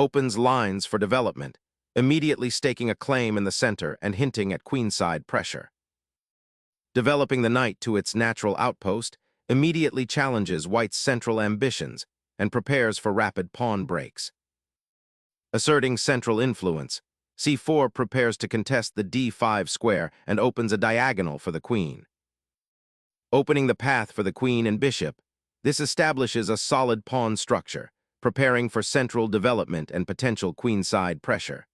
opens lines for development, immediately staking a claim in the center and hinting at queenside pressure. Developing the knight to its natural outpost immediately challenges white's central ambitions and prepares for rapid pawn breaks. Asserting central influence, c4 prepares to contest the d5 square and opens a diagonal for the queen. Opening the path for the queen and bishop, this establishes a solid pawn structure, preparing for central development and potential queenside pressure.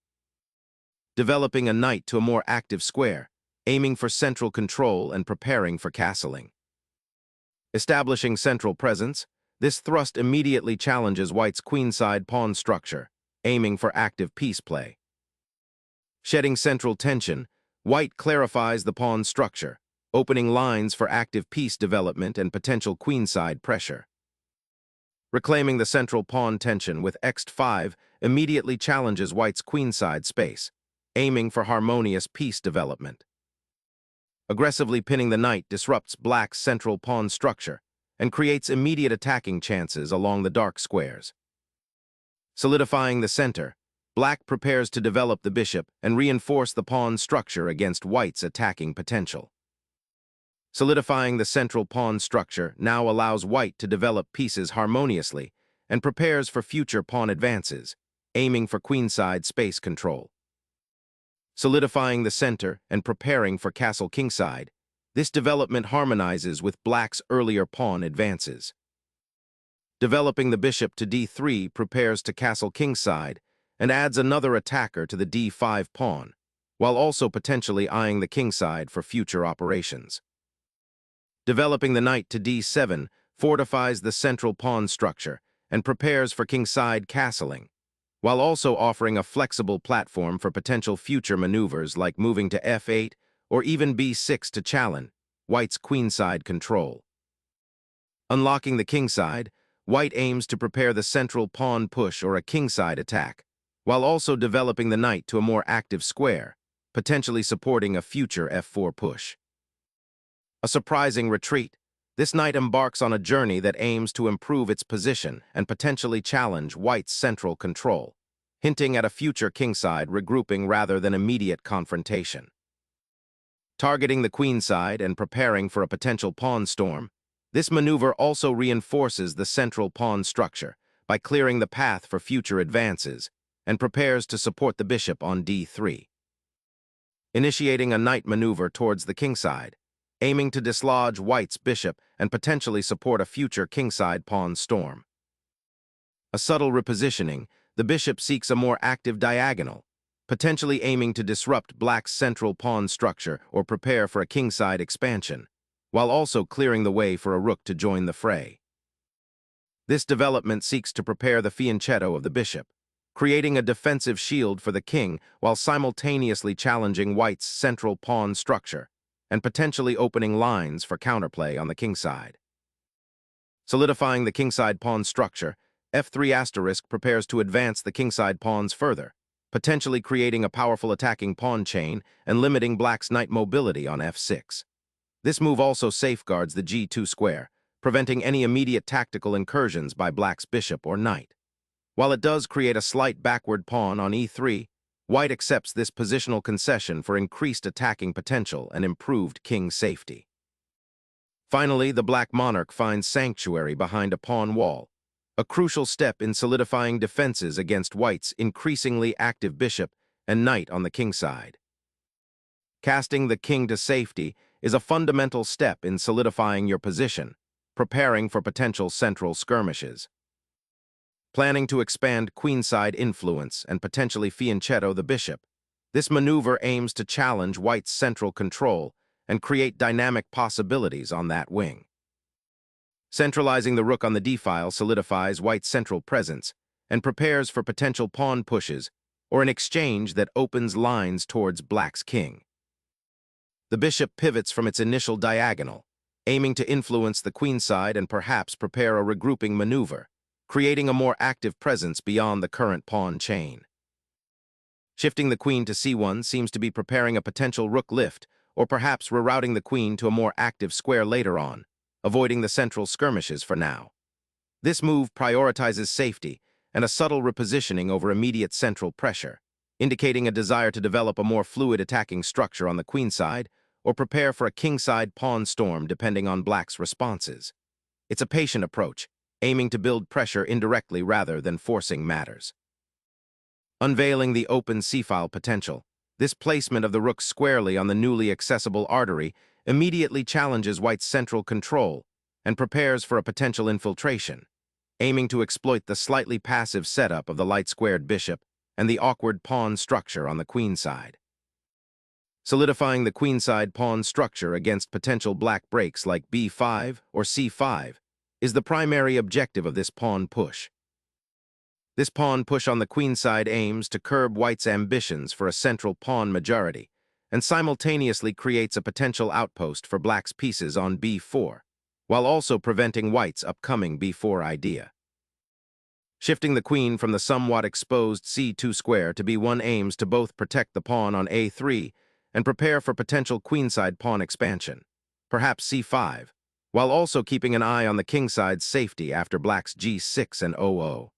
Developing a knight to a more active square, aiming for central control and preparing for castling. Establishing central presence, this thrust immediately challenges white's queenside pawn structure, aiming for active piece play. Shedding central tension, white clarifies the pawn structure, opening lines for active piece development and potential queenside pressure. Reclaiming the central pawn tension with x5 immediately challenges white's queenside space, aiming for harmonious piece development. Aggressively pinning the knight disrupts black's central pawn structure and creates immediate attacking chances along the dark squares. Solidifying the center, black prepares to develop the bishop and reinforce the pawn structure against white's attacking potential. Solidifying the central pawn structure now allows white to develop pieces harmoniously and prepares for future pawn advances, aiming for queenside space control. Solidifying the center and preparing for castle kingside, this development harmonizes with black's earlier pawn advances. Developing the bishop to d3 prepares to castle kingside and adds another attacker to the d5 pawn, while also potentially eyeing the kingside for future operations. Developing the knight to d7 fortifies the central pawn structure and prepares for kingside castling, while also offering a flexible platform for potential future maneuvers like moving to f8 or even b6 to challenge white's queenside control. Unlocking the kingside, white aims to prepare the central pawn push or a kingside attack, while also developing the knight to a more active square, potentially supporting a future f4 push. A surprising retreat, this knight embarks on a journey that aims to improve its position and potentially challenge white's central control, hinting at a future kingside regrouping rather than immediate confrontation. Targeting the queenside and preparing for a potential pawn storm, this maneuver also reinforces the central pawn structure by clearing the path for future advances and prepares to support the bishop on d3. Initiating a knight maneuver towards the kingside, aiming to dislodge white's bishop and potentially support a future kingside pawn storm. A subtle repositioning, the bishop seeks a more active diagonal, potentially aiming to disrupt black's central pawn structure or prepare for a kingside expansion, while also clearing the way for a rook to join the fray. This development seeks to prepare the fianchetto of the bishop, creating a defensive shield for the king while simultaneously challenging white's central pawn structure and potentially opening lines for counterplay on the kingside. Solidifying the kingside pawn structure, f3* prepares to advance the kingside pawns further, potentially creating a powerful attacking pawn chain and limiting black's knight mobility on f6. This move also safeguards the g2 square, preventing any immediate tactical incursions by black's bishop or knight. While it does create a slight backward pawn on e3, white accepts this positional concession for increased attacking potential and improved king safety. Finally, the black monarch finds sanctuary behind a pawn wall, a crucial step in solidifying defenses against white's increasingly active bishop and knight on the kingside. Casting the king to safety is a fundamental step in solidifying your position, preparing for potential central skirmishes. Planning to expand queenside influence and potentially fianchetto the bishop, this maneuver aims to challenge white's central control and create dynamic possibilities on that wing. Centralizing the rook on the d-file solidifies white's central presence and prepares for potential pawn pushes or an exchange that opens lines towards black's king. The bishop pivots from its initial diagonal, aiming to influence the queenside and perhaps prepare a regrouping maneuver, creating a more active presence beyond the current pawn chain. Shifting the queen to c1 seems to be preparing a potential rook lift, or perhaps rerouting the queen to a more active square later on, avoiding the central skirmishes for now. This move prioritizes safety and a subtle repositioning over immediate central pressure, indicating a desire to develop a more fluid attacking structure on the queenside or prepare for a kingside pawn storm depending on black's responses. It's a patient approach, aiming to build pressure indirectly rather than forcing matters. Unveiling the open c-file potential, this placement of the rook squarely on the newly accessible artery immediately challenges white's central control and prepares for a potential infiltration, aiming to exploit the slightly passive setup of the light-squared bishop and the awkward pawn structure on the queenside. Solidifying the queenside pawn structure against potential black breaks like b5 or c5 is the primary objective of this pawn push. This pawn push on the queenside aims to curb white's ambitions for a central pawn majority and simultaneously creates a potential outpost for black's pieces on b4, while also preventing white's upcoming b4 idea. Shifting the queen from the somewhat exposed c2 square to b1 aims to both protect the pawn on a3 and prepare for potential queenside pawn expansion, perhaps c5, while also keeping an eye on the kingside's safety after black's g6 and 0-0.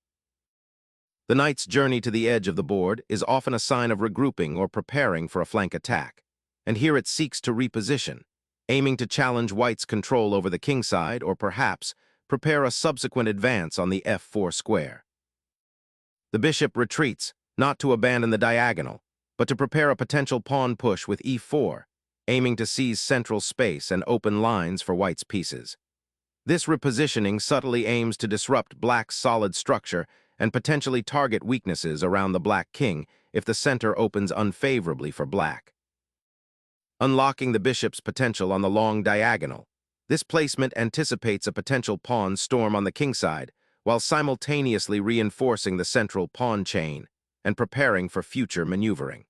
The knight's journey to the edge of the board is often a sign of regrouping or preparing for a flank attack, and here it seeks to reposition, aiming to challenge white's control over the kingside or perhaps prepare a subsequent advance on the f4 square. The bishop retreats, not to abandon the diagonal, but to prepare a potential pawn push with e4, aiming to seize central space and open lines for white's pieces. This repositioning subtly aims to disrupt black's solid structure and potentially target weaknesses around the black king if the center opens unfavorably for black. Unlocking the bishop's potential on the long diagonal, this placement anticipates a potential pawn storm on the kingside while simultaneously reinforcing the central pawn chain and preparing for future maneuvering.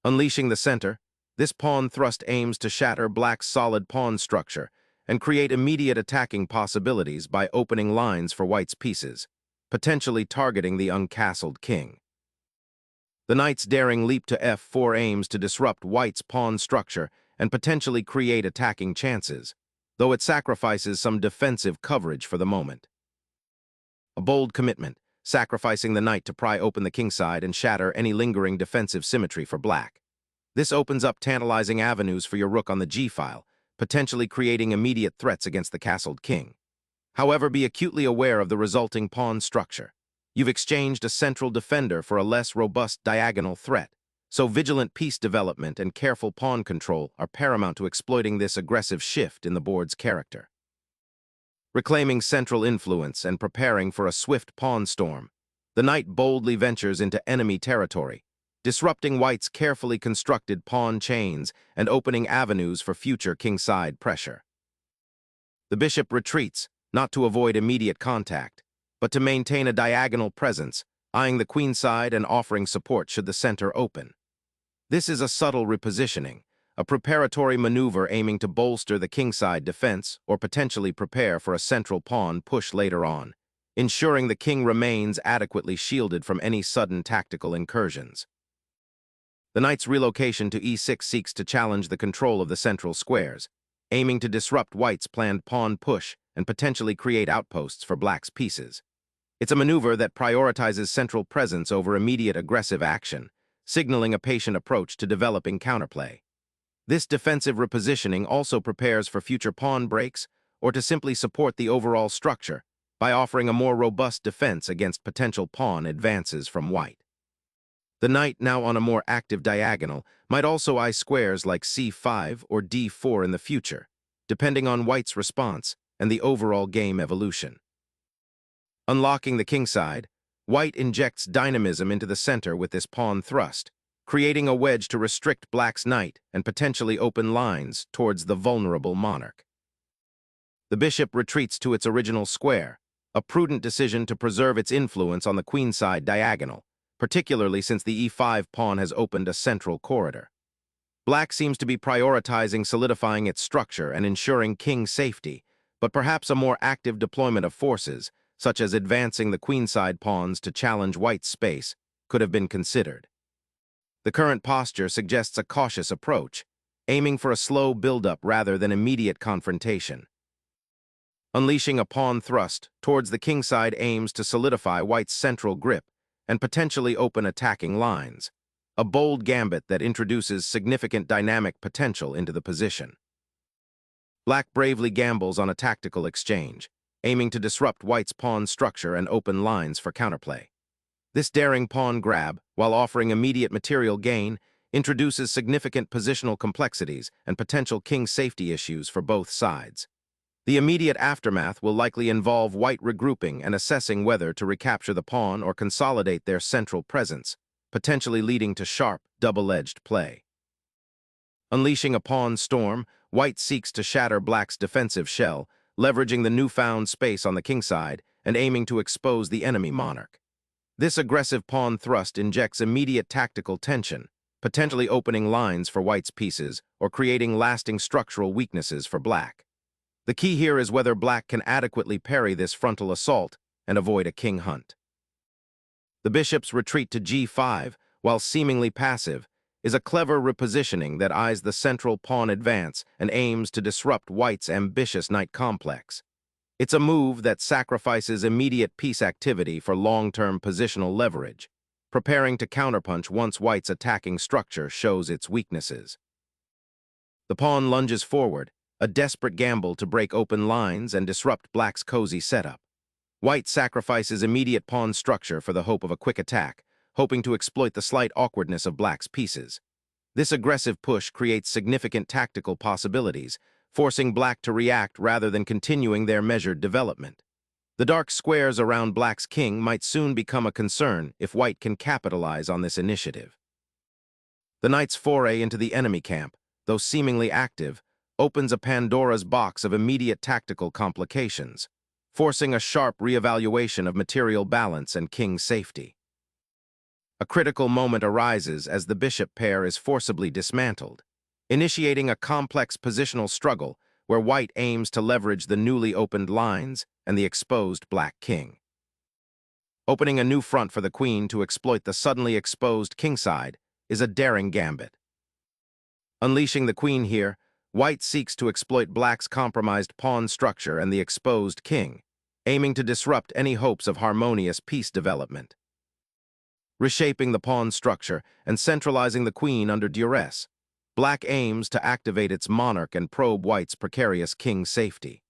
Unleashing the center, this pawn thrust aims to shatter black's solid pawn structure and create immediate attacking possibilities by opening lines for white's pieces, potentially targeting the uncastled king. The knight's daring leap to f4 aims to disrupt white's pawn structure and potentially create attacking chances, though it sacrifices some defensive coverage for the moment. A bold commitment, sacrificing the knight to pry open the kingside and shatter any lingering defensive symmetry for black. This opens up tantalizing avenues for your rook on the g-file, potentially creating immediate threats against the castled king. However, be acutely aware of the resulting pawn structure. You've exchanged a central defender for a less robust diagonal threat, so vigilant piece development and careful pawn control are paramount to exploiting this aggressive shift in the board's character. Reclaiming central influence and preparing for a swift pawn storm, the knight boldly ventures into enemy territory, disrupting white's carefully constructed pawn chains and opening avenues for future kingside pressure. The bishop retreats, not to avoid immediate contact, but to maintain a diagonal presence, eyeing the queenside and offering support should the center open. This is a subtle repositioning, a preparatory maneuver aiming to bolster the kingside defense or potentially prepare for a central pawn push later on, ensuring the king remains adequately shielded from any sudden tactical incursions. The knight's relocation to e6 seeks to challenge the control of the central squares, aiming to disrupt white's planned pawn push and potentially create outposts for black's pieces. It's a maneuver that prioritizes central presence over immediate aggressive action, signaling a patient approach to developing counterplay. This defensive repositioning also prepares for future pawn breaks or to simply support the overall structure by offering a more robust defense against potential pawn advances from white. The knight, now on a more active diagonal, might also eye squares like c5 or d4 in the future, depending on white's response and the overall game evolution. Unlocking the kingside, white injects dynamism into the center with this pawn thrust, creating a wedge to restrict black's knight and potentially open lines towards the vulnerable monarch. The bishop retreats to its original square, a prudent decision to preserve its influence on the queenside diagonal, particularly since the e5 pawn has opened a central corridor. Black seems to be prioritizing solidifying its structure and ensuring king safety, but perhaps a more active deployment of forces, such as advancing the queenside pawns to challenge white's space, could have been considered. The current posture suggests a cautious approach, aiming for a slow build-up rather than immediate confrontation. Unleashing a pawn thrust towards the kingside aims to solidify white's central grip and potentially open attacking lines, a bold gambit that introduces significant dynamic potential into the position. Black bravely gambles on a tactical exchange, aiming to disrupt white's pawn structure and open lines for counterplay. This daring pawn grab, while offering immediate material gain, introduces significant positional complexities and potential king safety issues for both sides. The immediate aftermath will likely involve white regrouping and assessing whether to recapture the pawn or consolidate their central presence, potentially leading to sharp, double-edged play. Unleashing a pawn storm, white seeks to shatter black's defensive shell, leveraging the newfound space on the kingside and aiming to expose the enemy monarch. This aggressive pawn thrust injects immediate tactical tension, potentially opening lines for white's pieces or creating lasting structural weaknesses for black. The key here is whether black can adequately parry this frontal assault and avoid a king hunt. The bishop's retreat to g5, while seemingly passive, is a clever repositioning that eyes the central pawn advance and aims to disrupt white's ambitious knight complex. It's a move that sacrifices immediate piece activity for long-term positional leverage, preparing to counterpunch once white's attacking structure shows its weaknesses. The pawn lunges forward, a desperate gamble to break open lines and disrupt black's cozy setup. White sacrifices immediate pawn structure for the hope of a quick attack, hoping to exploit the slight awkwardness of black's pieces. This aggressive push creates significant tactical possibilities, forcing black to react rather than continuing their measured development. The dark squares around black's king might soon become a concern if white can capitalize on this initiative. The knight's foray into the enemy camp, though seemingly active, opens a Pandora's box of immediate tactical complications, forcing a sharp reevaluation of material balance and king safety. A critical moment arises as the bishop pair is forcibly dismantled, initiating a complex positional struggle where white aims to leverage the newly opened lines and the exposed black king. Opening a new front for the queen to exploit the suddenly exposed kingside is a daring gambit. Unleashing the queen here, white seeks to exploit black's compromised pawn structure and the exposed king, aiming to disrupt any hopes of harmonious piece development. Reshaping the pawn structure and centralizing the queen under duress, black aims to activate its monarch and probe white's precarious king safety.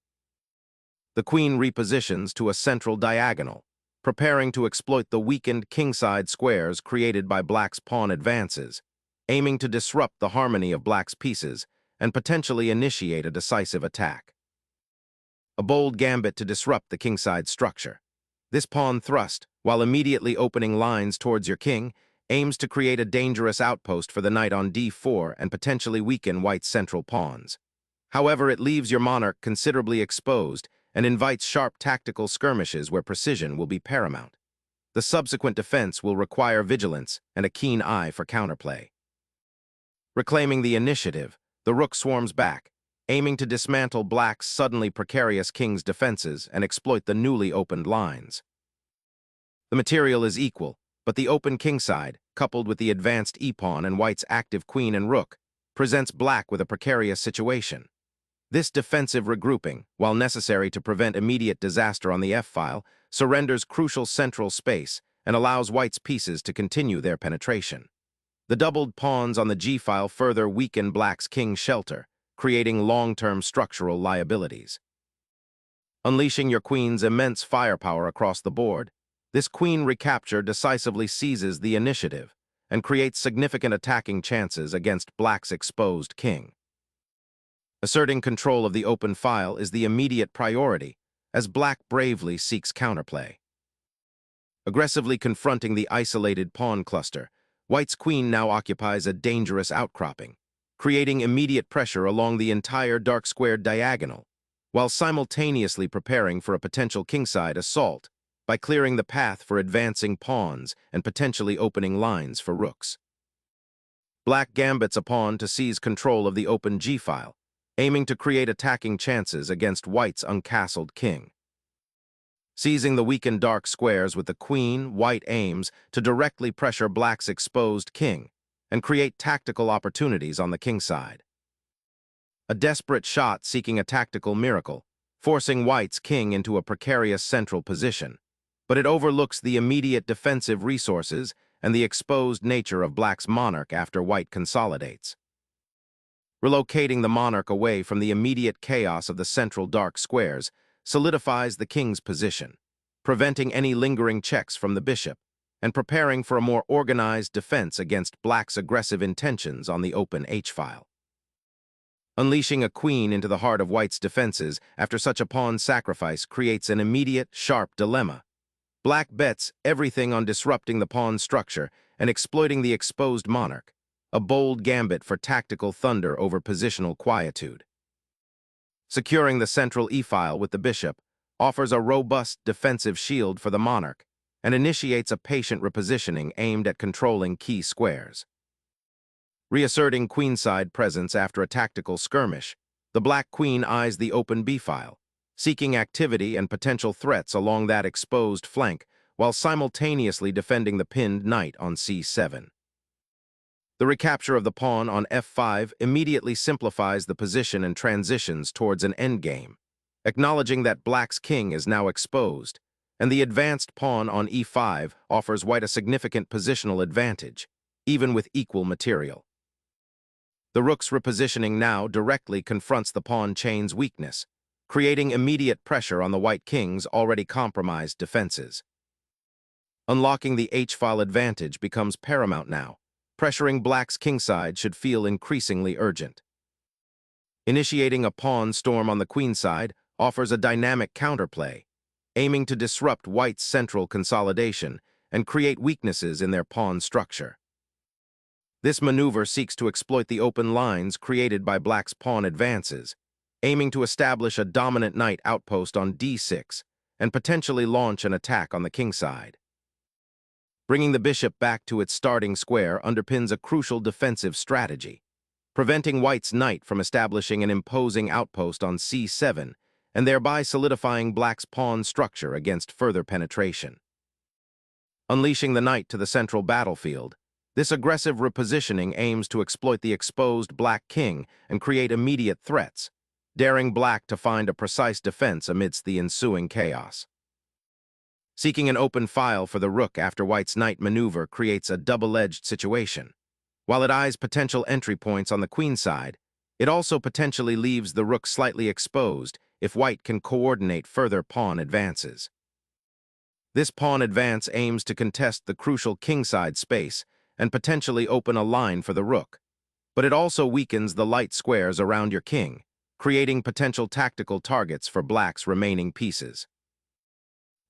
The queen repositions to a central diagonal, preparing to exploit the weakened kingside squares created by black's pawn advances, aiming to disrupt the harmony of black's pieces and potentially initiate a decisive attack. A bold gambit to disrupt the kingside structure. This pawn thrust, while immediately opening lines towards your king, aims to create a dangerous outpost for the knight on d4 and potentially weaken white's central pawns. However, it leaves your monarch considerably exposed and invites sharp tactical skirmishes where precision will be paramount. The subsequent defense will require vigilance and a keen eye for counterplay. Reclaiming the initiative, the rook swarms back, aiming to dismantle black's suddenly precarious king's defenses and exploit the newly opened lines. The material is equal, but the open kingside, coupled with the advanced e-pawn and white's active queen and rook, presents black with a precarious situation. This defensive regrouping, while necessary to prevent immediate disaster on the f-file, surrenders crucial central space and allows white's pieces to continue their penetration. The doubled pawns on the g-file further weaken black's king shelter, creating long-term structural liabilities. Unleashing your queen's immense firepower across the board, this queen recapture decisively seizes the initiative and creates significant attacking chances against black's exposed king. Asserting control of the open file is the immediate priority, as black bravely seeks counterplay. Aggressively confronting the isolated pawn cluster, white's queen now occupies a dangerous outcropping, creating immediate pressure along the entire dark-squared diagonal, while simultaneously preparing for a potential kingside assault by clearing the path for advancing pawns and potentially opening lines for rooks. Black gambits a pawn to seize control of the open g-file, aiming to create attacking chances against white's uncastled king. Seizing the weakened dark squares with the queen, white aims to directly pressure black's exposed king and create tactical opportunities on the kingside. A desperate shot seeking a tactical miracle, forcing white's king into a precarious central position. But it overlooks the immediate defensive resources and the exposed nature of black's monarch after white consolidates. Relocating the monarch away from the immediate chaos of the central dark squares solidifies the king's position, preventing any lingering checks from the bishop, and preparing for a more organized defense against black's aggressive intentions on the open H-file. Unleashing a queen into the heart of white's defenses after such a pawn sacrifice creates an immediate, sharp dilemma. Black bets everything on disrupting the pawn structure and exploiting the exposed monarch, a bold gambit for tactical thunder over positional quietude. Securing the central E-file with the bishop offers a robust defensive shield for the monarch and initiates a patient repositioning aimed at controlling key squares. Reasserting queenside presence after a tactical skirmish, the black queen eyes the open B-file, seeking activity and potential threats along that exposed flank while simultaneously defending the pinned knight on C7. The recapture of the pawn on F5 immediately simplifies the position and transitions towards an endgame, acknowledging that black's king is now exposed, and the advanced pawn on E5 offers white a significant positional advantage, even with equal material. The rook's repositioning now directly confronts the pawn chain's weakness, creating immediate pressure on the white king's already compromised defenses. Unlocking the H-file advantage becomes paramount now. Pressuring black's kingside should feel increasingly urgent. Initiating a pawn storm on the queenside offers a dynamic counterplay, aiming to disrupt white's central consolidation and create weaknesses in their pawn structure. This maneuver seeks to exploit the open lines created by black's pawn advances, aiming to establish a dominant knight outpost on D6 and potentially launch an attack on the kingside. Bringing the bishop back to its starting square underpins a crucial defensive strategy, preventing white's knight from establishing an imposing outpost on C7 and thereby solidifying black's pawn structure against further penetration. Unleashing the knight to the central battlefield, this aggressive repositioning aims to exploit the exposed black king and create immediate threats, daring black to find a precise defense amidst the ensuing chaos. Seeking an open file for the rook after white's knight maneuver creates a double-edged situation. While it eyes potential entry points on the queenside, it also potentially leaves the rook slightly exposed if white can coordinate further pawn advances. This pawn advance aims to contest the crucial kingside space and potentially open a line for the rook, but it also weakens the light squares around your king, creating potential tactical targets for black's remaining pieces.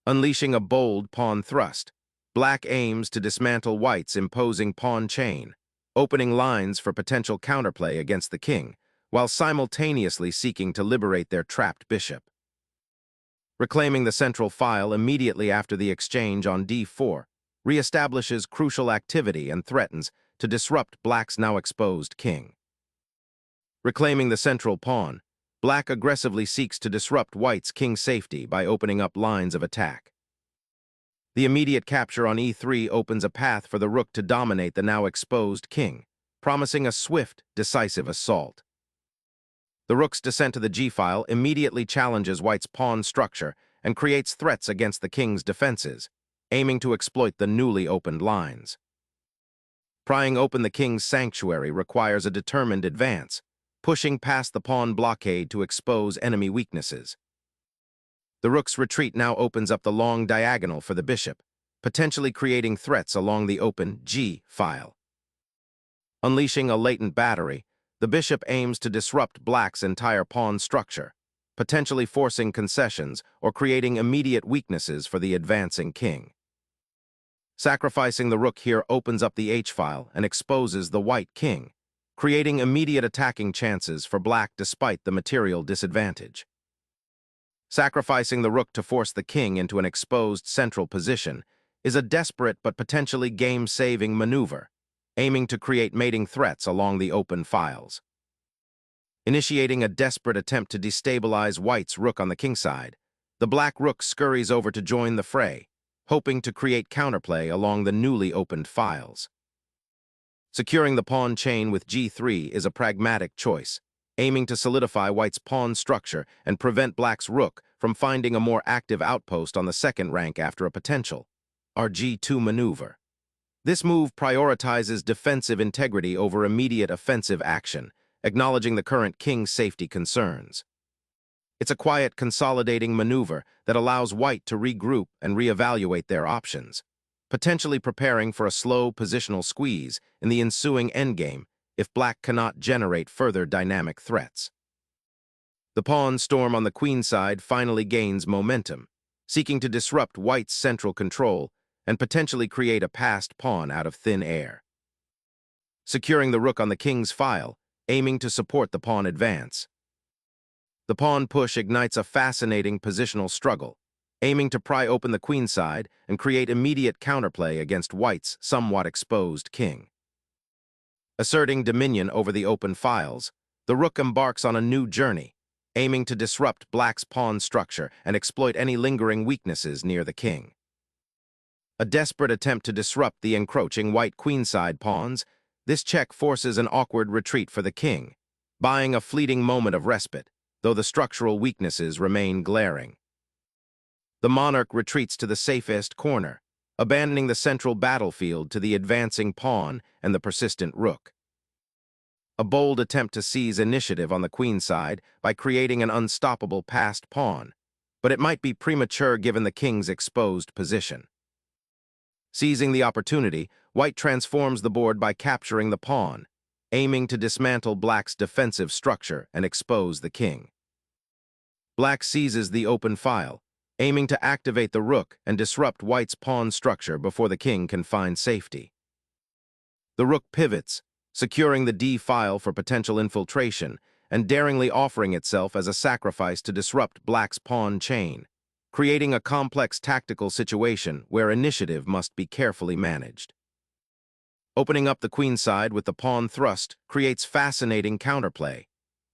Unleashing a bold pawn thrust, black aims to dismantle white's imposing pawn chain, opening lines for potential counterplay against the king, while simultaneously seeking to liberate their trapped bishop. Reclaiming the central file immediately after the exchange on D4 reestablishes crucial activity and threatens to disrupt black's now exposed king. Reclaiming the central pawn, black aggressively seeks to disrupt white's king safety by opening up lines of attack. The immediate capture on E3 opens a path for the rook to dominate the now exposed king, promising a swift, decisive assault. The rook's descent to the G-file immediately challenges white's pawn structure and creates threats against the king's defenses, aiming to exploit the newly opened lines. Prying open the king's sanctuary requires a determined advance, pushing past the pawn blockade to expose enemy weaknesses. The rook's retreat now opens up the long diagonal for the bishop, potentially creating threats along the open G-file. Unleashing a latent battery, the bishop aims to disrupt black's entire pawn structure, potentially forcing concessions or creating immediate weaknesses for the advancing king. Sacrificing the rook here opens up the H-file and exposes the white king, creating immediate attacking chances for black despite the material disadvantage. Sacrificing the rook to force the king into an exposed central position is a desperate but potentially game-saving maneuver, aiming to create mating threats along the open files. Initiating a desperate attempt to destabilize white's rook on the kingside, the black rook scurries over to join the fray, hoping to create counterplay along the newly opened files. Securing the pawn chain with G3 is a pragmatic choice, aiming to solidify white's pawn structure and prevent black's rook from finding a more active outpost on the second rank after a potential Rg2 maneuver. This move prioritizes defensive integrity over immediate offensive action, acknowledging the current king's safety concerns. It's a quiet, consolidating maneuver that allows white to regroup and reevaluate their options, potentially preparing for a slow positional squeeze in the ensuing endgame if black cannot generate further dynamic threats. The pawn storm on the queen side finally gains momentum, seeking to disrupt white's central control and potentially create a passed pawn out of thin air. Securing the rook on the king's file, aiming to support the pawn advance. The pawn push ignites a fascinating positional struggle, aiming to pry open the queen side and create immediate counterplay against white's somewhat exposed king. Asserting dominion over the open files, the rook embarks on a new journey, aiming to disrupt black's pawn structure and exploit any lingering weaknesses near the king. A desperate attempt to disrupt the encroaching white queenside pawns, this check forces an awkward retreat for the king, buying a fleeting moment of respite, though the structural weaknesses remain glaring. The monarch retreats to the safest corner, abandoning the central battlefield to the advancing pawn and the persistent rook. A bold attempt to seize initiative on the queen side by creating an unstoppable passed pawn, but it might be premature given the king's exposed position. Seizing the opportunity, white transforms the board by capturing the pawn, aiming to dismantle black's defensive structure and expose the king. Black seizes the open file, aiming to activate the rook and disrupt white's pawn structure before the king can find safety. The rook pivots, securing the d file for potential infiltration and daringly offering itself as a sacrifice to disrupt black's pawn chain, creating a complex tactical situation where initiative must be carefully managed. Opening up the queen side with the pawn thrust creates fascinating counterplay,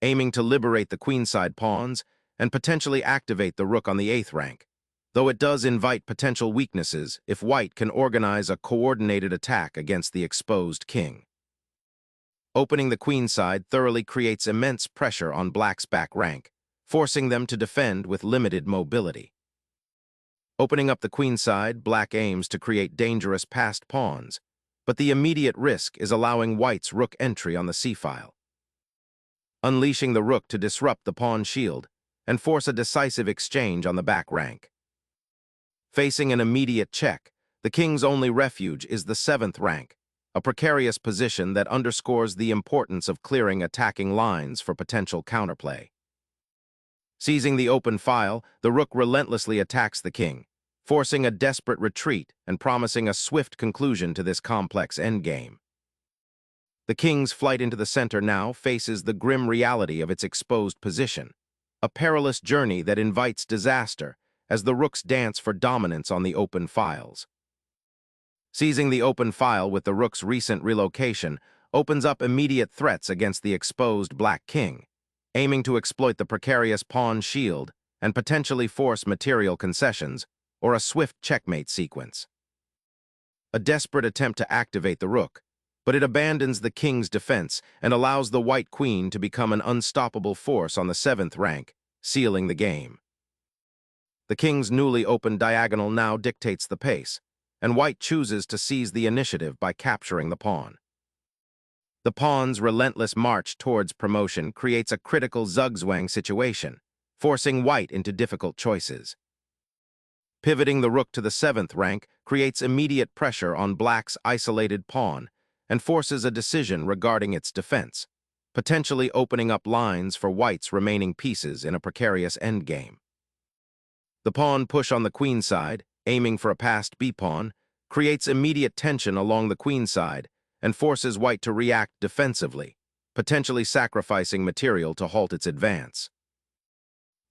aiming to liberate the queenside pawns and potentially activate the rook on the 8th rank, though it does invite potential weaknesses if white can organize a coordinated attack against the exposed king. Opening the queen side thoroughly creates immense pressure on black's back rank, forcing them to defend with limited mobility. Opening up the queen side, black aims to create dangerous passed pawns, but the immediate risk is allowing white's rook entry on the c-file. Unleashing the rook to disrupt the pawn shield and force a decisive exchange on the back rank. Facing an immediate check, the king's only refuge is the 7th rank, a precarious position that underscores the importance of clearing attacking lines for potential counterplay. Seizing the open file, the rook relentlessly attacks the king, forcing a desperate retreat and promising a swift conclusion to this complex endgame. The king's flight into the center now faces the grim reality of its exposed position, a perilous journey that invites disaster as the rooks dance for dominance on the open files. Seizing the open file with the rook's recent relocation opens up immediate threats against the exposed black king, aiming to exploit the precarious pawn shield and potentially force material concessions or a swift checkmate sequence. A desperate attempt to activate the rook, but it abandons the king's defense and allows the white queen to become an unstoppable force on the 7th rank, sealing the game. The king's newly opened diagonal now dictates the pace, and white chooses to seize the initiative by capturing the pawn. The pawn's relentless march towards promotion creates a critical zugzwang situation, forcing white into difficult choices. Pivoting the rook to the 7th rank creates immediate pressure on black's isolated pawn and forces a decision regarding its defense, potentially opening up lines for white's remaining pieces in a precarious endgame. The pawn push on the queen side, aiming for a passed b-pawn, creates immediate tension along the queen side and forces white to react defensively, potentially sacrificing material to halt its advance.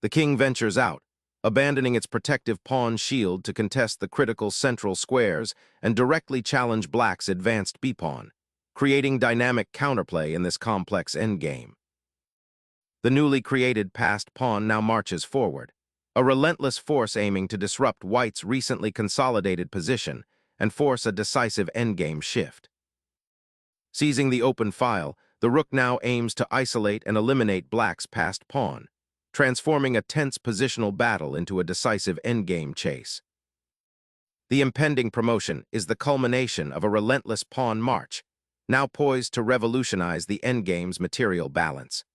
The king ventures out, abandoning its protective pawn shield to contest the critical central squares and directly challenge black's advanced b-pawn, creating dynamic counterplay in this complex endgame. The newly created passed pawn now marches forward, a relentless force aiming to disrupt white's recently consolidated position and force a decisive endgame shift. Seizing the open file, The rook now aims to isolate and eliminate black's passed pawn, transforming a tense positional battle into a decisive endgame chase. The impending promotion is the culmination of a relentless pawn march, now poised to revolutionize the endgame's material balance.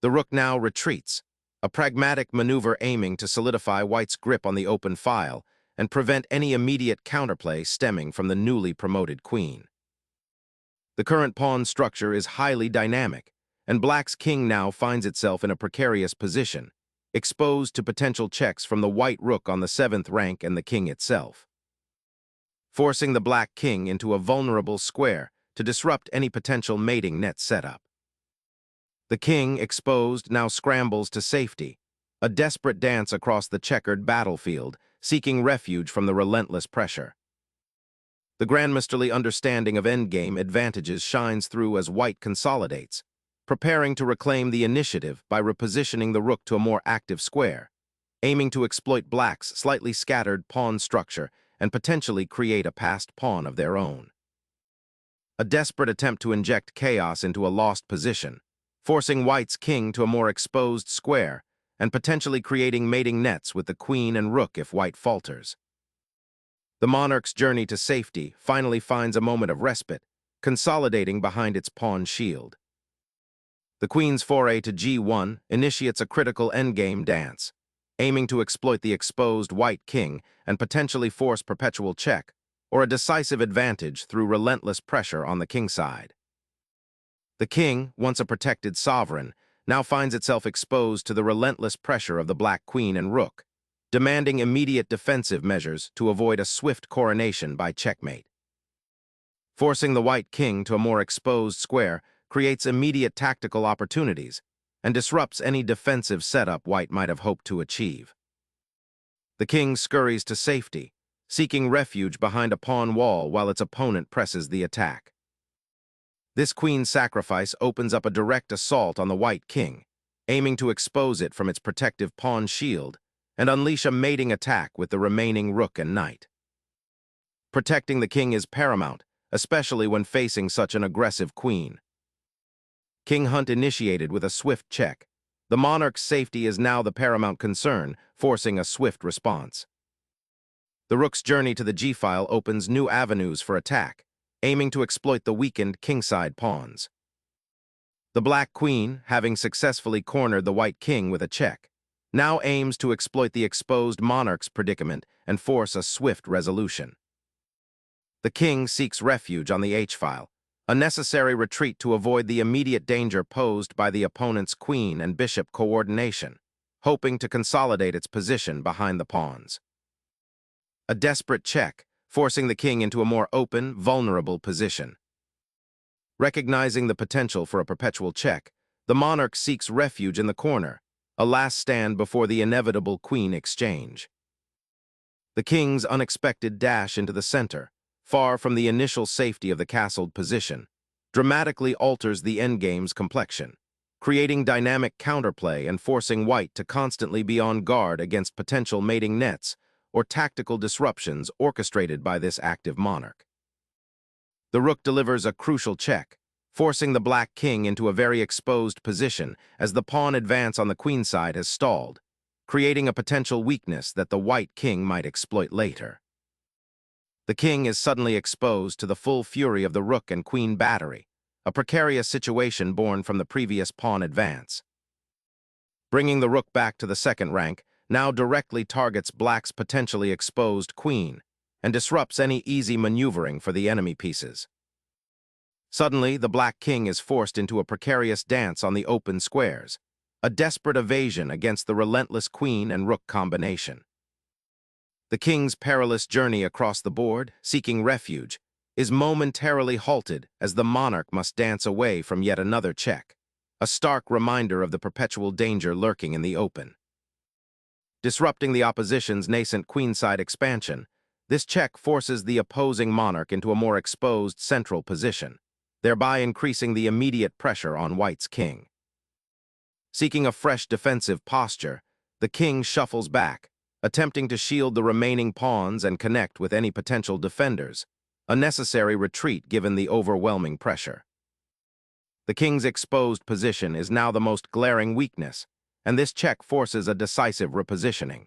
The rook now retreats, a pragmatic maneuver aiming to solidify white's grip on the open file and prevent any immediate counterplay stemming from the newly promoted queen. The current pawn structure is highly dynamic, and black's king now finds itself in a precarious position, exposed to potential checks from the white rook on the 7th rank and the king itself, forcing the black king into a vulnerable square to disrupt any potential mating net setup. The king, exposed, now scrambles to safety, a desperate dance across the checkered battlefield, seeking refuge from the relentless pressure. The grandmasterly understanding of endgame advantages shines through as white consolidates, preparing to reclaim the initiative by repositioning the rook to a more active square, aiming to exploit black's slightly scattered pawn structure and potentially create a passed pawn of their own. A desperate attempt to inject chaos into a lost position, forcing white's king to a more exposed square and potentially creating mating nets with the queen and rook if white falters. The monarch's journey to safety finally finds a moment of respite, consolidating behind its pawn shield. The queen's foray to g1 initiates a critical endgame dance, aiming to exploit the exposed white king and potentially force perpetual check or a decisive advantage through relentless pressure on the king side. The king, once a protected sovereign, now finds itself exposed to the relentless pressure of the black queen and rook, demanding immediate defensive measures to avoid a swift coronation by checkmate. Forcing the white king to a more exposed square creates immediate tactical opportunities and disrupts any defensive setup white might have hoped to achieve. The king scurries to safety, seeking refuge behind a pawn wall while its opponent presses the attack. This queen's sacrifice opens up a direct assault on the white king, aiming to expose it from its protective pawn shield and unleash a mating attack with the remaining rook and knight. Protecting the king is paramount, especially when facing such an aggressive queen. King hunt initiated with a swift check. The monarch's safety is now the paramount concern, forcing a swift response. The rook's journey to the g-file opens new avenues for attack, aiming to exploit the weakened kingside pawns. The black queen, having successfully cornered the white king with a check, now aims to exploit the exposed monarch's predicament and force a swift resolution. The king seeks refuge on the h-file, a necessary retreat to avoid the immediate danger posed by the opponent's queen and bishop coordination, hoping to consolidate its position behind the pawns. A desperate check, forcing the king into a more open, vulnerable position. Recognizing the potential for a perpetual check, the monarch seeks refuge in the corner, a last stand before the inevitable queen exchange. The king's unexpected dash into the center, far from the initial safety of the castled position, dramatically alters the endgame's complexion, creating dynamic counterplay and forcing white to constantly be on guard against potential mating nets or tactical disruptions orchestrated by this active monarch. The rook delivers a crucial check, forcing the black king into a very exposed position as the pawn advance on the queen side has stalled, creating a potential weakness that the white king might exploit later. The king is suddenly exposed to the full fury of the rook and queen battery, a precarious situation born from the previous pawn advance. Bringing the rook back to the 2nd rank now directly targets black's potentially exposed queen and disrupts any easy maneuvering for the enemy pieces. Suddenly, the black king is forced into a precarious dance on the open squares, a desperate evasion against the relentless queen and rook combination. The king's perilous journey across the board, seeking refuge, is momentarily halted as the monarch must dance away from yet another check, a stark reminder of the perpetual danger lurking in the open. Disrupting the opposition's nascent queenside expansion, this check forces the opposing monarch into a more exposed central position, thereby increasing the immediate pressure on white's king. Seeking a fresh defensive posture, the king shuffles back, attempting to shield the remaining pawns and connect with any potential defenders, a necessary retreat given the overwhelming pressure. The king's exposed position is now the most glaring weakness, and this check forces a decisive repositioning.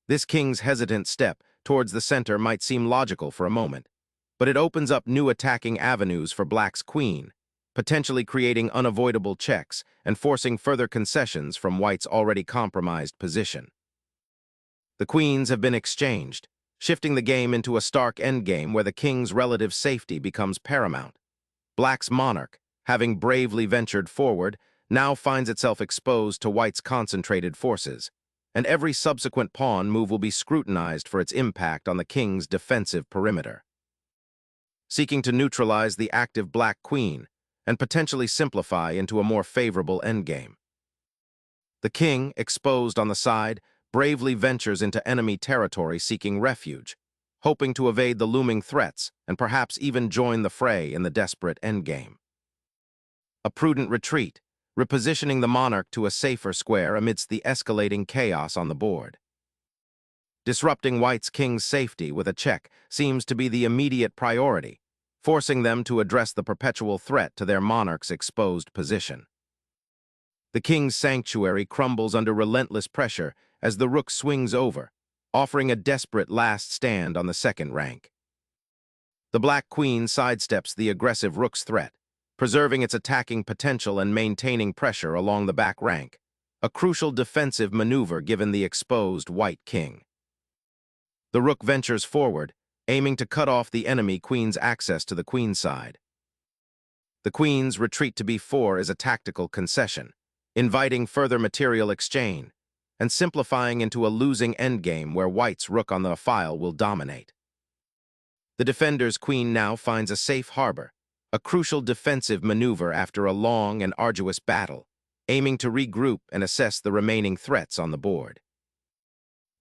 This king's hesitant step towards the center might seem logical for a moment, but it opens up new attacking avenues for black's queen, potentially creating unavoidable checks and forcing further concessions from white's already compromised position. The queens have been exchanged, shifting the game into a stark endgame where the king's relative safety becomes paramount. Black's monarch, having bravely ventured forward, now finds itself exposed to white's concentrated forces, and every subsequent pawn move will be scrutinized for its impact on the king's defensive perimeter. Seeking to neutralize the active black queen and potentially simplify into a more favorable endgame. The king, exposed on the side, bravely ventures into enemy territory seeking refuge, hoping to evade the looming threats and perhaps even join the fray in the desperate endgame. A prudent retreat, repositioning the monarch to a safer square amidst the escalating chaos on the board. Disrupting white's king's safety with a check seems to be the immediate priority, forcing them to address the perpetual threat to their monarch's exposed position. The king's sanctuary crumbles under relentless pressure as the rook swings over, offering a desperate last stand on the second rank. The black queen sidesteps the aggressive rook's threat, preserving its attacking potential and maintaining pressure along the back rank, a crucial defensive maneuver given the exposed white king. The rook ventures forward, aiming to cut off the enemy queen's access to the queen side. The queen's retreat to b4 is a tactical concession, inviting further material exchange, and simplifying into a losing endgame where white's rook on the file will dominate. The defender's queen now finds a safe harbor, a crucial defensive maneuver after a long and arduous battle, aiming to regroup and assess the remaining threats on the board.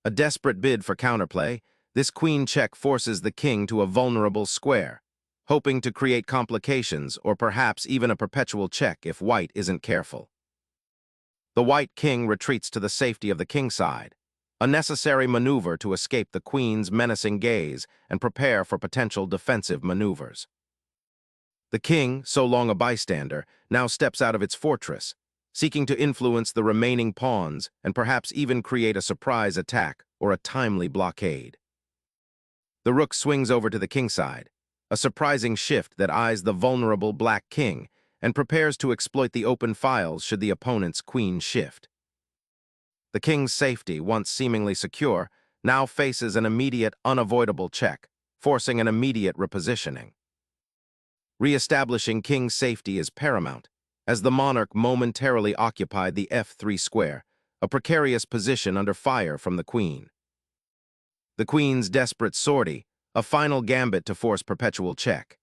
A desperate bid for counterplay, this queen check forces the king to a vulnerable square, hoping to create complications or perhaps even a perpetual check if white isn't careful. The white king retreats to the safety of the king side, a necessary maneuver to escape the queen's menacing gaze and prepare for potential defensive maneuvers. The king, so long a bystander, now steps out of its fortress, seeking to influence the remaining pawns and perhaps even create a surprise attack or a timely blockade. The rook swings over to the king side, a surprising shift that eyes the vulnerable black king and prepares to exploit the open files should the opponent's queen shift. The king's safety, once seemingly secure, now faces an immediate, unavoidable check, forcing an immediate repositioning. Re-establishing king's safety is paramount, as the monarch momentarily occupied the f3 square, a precarious position under fire from the queen. The queen's desperate sortie, a final gambit to force perpetual check.